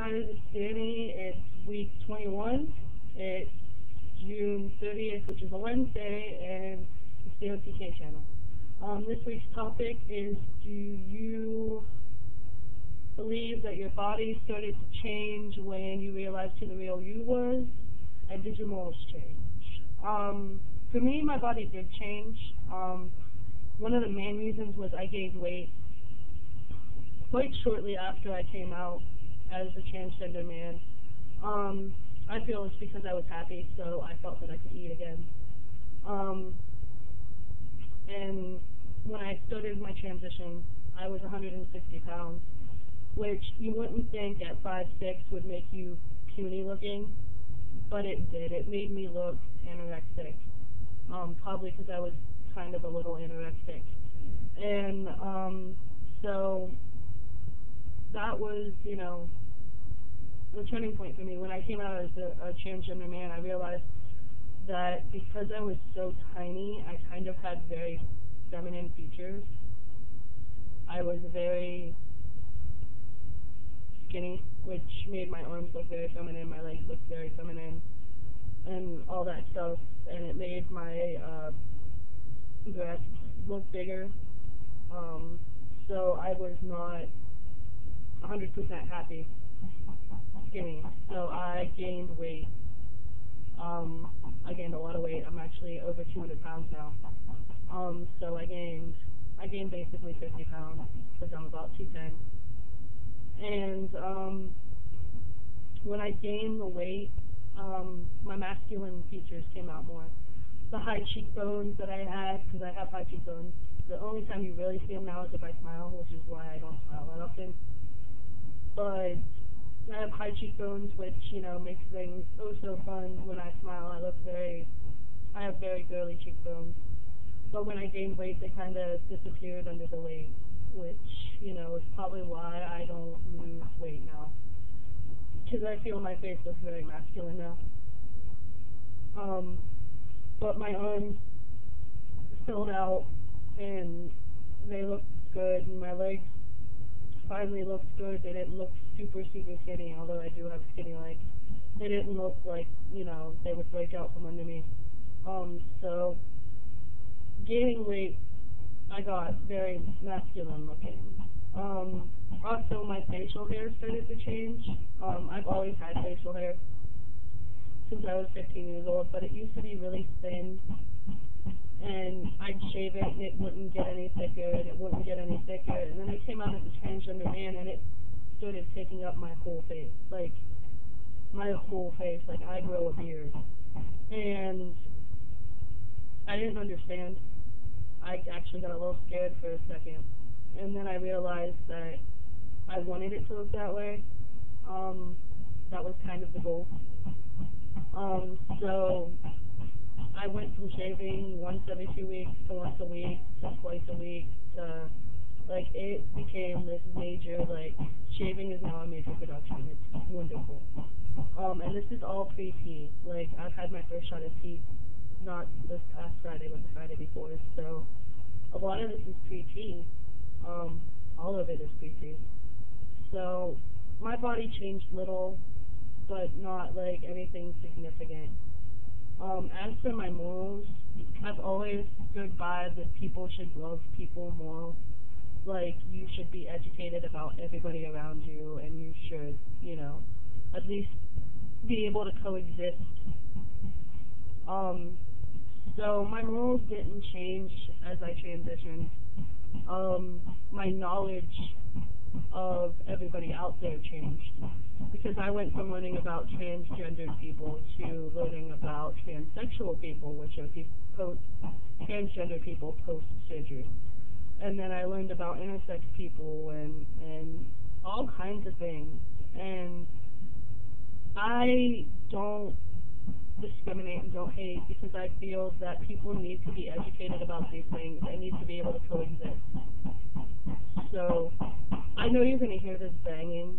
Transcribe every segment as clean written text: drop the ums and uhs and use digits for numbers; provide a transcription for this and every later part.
Hi, this is Danny. It's week 21. It's June 30th, which is a Wednesday, and it's the OTK channel. This week's topic is, do you believe that your body started to change when you realized who the real you was, and did your morals change? For me, my body did change. One of the main reasons was I gained weight quite shortly after I came out as a transgender man. I feel it's because I was happy, so I felt that I could eat again. And when I started my transition, I was 160 pounds, which you wouldn't think at 5'6" would make you puny looking, but it did. It made me look anorexic, probably because I was kind of a little anorexic. And so that was, you know, the turning point for me. When I came out as a transgender man, I realized that because I was so tiny, I kind of had very feminine features. I was very skinny, which made my arms look very feminine, my legs look very feminine, and all that stuff, and it made my breasts look bigger. So I was not 100% happy skinny, so I gained weight. I gained a lot of weight. I'm actually over 200 pounds now. So I gained basically 50 pounds because I'm about 210. And when I gained the weight, my masculine features came out more. The high cheekbones that I had, because I have high cheekbones. The only time you really see them now is if I smile, which is why I don't smile that often. But I have high cheekbones, which, you know, makes things oh so fun. When I smile, I have very girly cheekbones. But when I gained weight, they kind of disappeared under the weight, which, you know, is probably why I don't lose weight now. Because I feel my face looks very masculine now. But my arms filled out, and they looked good, and my legs finally looked good. They didn't look super skinny, although I do have skinny legs. They didn't look like, you know, they would break out from under me. So gaining weight, I got very masculine looking. Also, my facial hair started to change. I've always had facial hair since I was 15 years old, but it used to be really thin, and I'd shave it and it wouldn't get any thicker, and it wouldn't get any thicker, and then I came out as a transgender man and it started taking up my whole face, like I grow a beard, and I didn't understand. I actually got a little scared for a second, and then I realized that I wanted it to look that way. That was kind of the goal. So I went from shaving once every 2 weeks to once a week to twice a week to, like, it became this major, like, shaving is now a major production. It's wonderful. And this is all pre-T. Like, I've had my first shot of T, not this past Friday, but the Friday before. So a lot of this is pre-T. All of it is pre-T. So my body changed little, but not, like, anything significant. As for my morals, I've always stood by that people should love people more. Like, you should be educated about everybody around you, and you should, you know, at least be able to coexist. So my morals didn't change as I transitioned. My knowledge of everybody out there changed, because I went from learning about transgendered people to learning about transsexual people, which are transgender people post-surgery. And then I learned about intersex people and all kinds of things. And I don't discriminate and don't hate, because I feel that people need to be educated about these things. They need to be able to coexist. So I know you're going to hear this banging.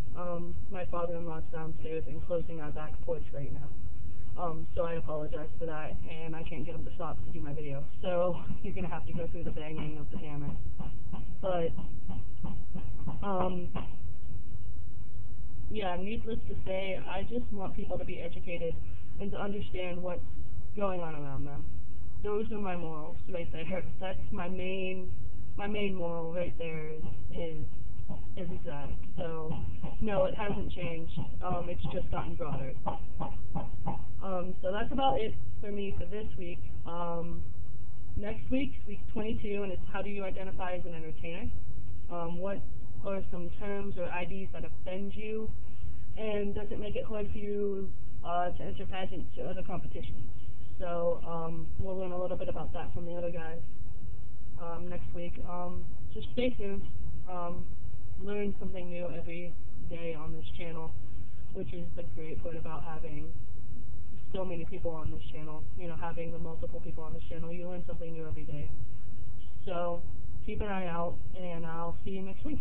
My father-in-law's downstairs and closing our back porch right now. So I apologize for that, and I can't get him to stop to do my video. So you're going to have to go through the banging of the hammer. But yeah, needless to say, I just want people to be educated and to understand what's going on around them. Those are my morals right there. That's my main moral right there is that. So no, it hasn't changed. It's just gotten broader. So that's about it for me for this week. Next week, week 22, and it's how do you identify as an entertainer? What are some terms or IDs that offend you? And does it make it hard for you to enter pageants or other competitions? So we'll learn a little bit about that from the other guys next week. Just stay tuned. Learn something new every day on this channel, which is the great part about having so many people on this channel. You know, having the multiple people on this channel, you learn something new every day. So keep an eye out, and I'll see you next week.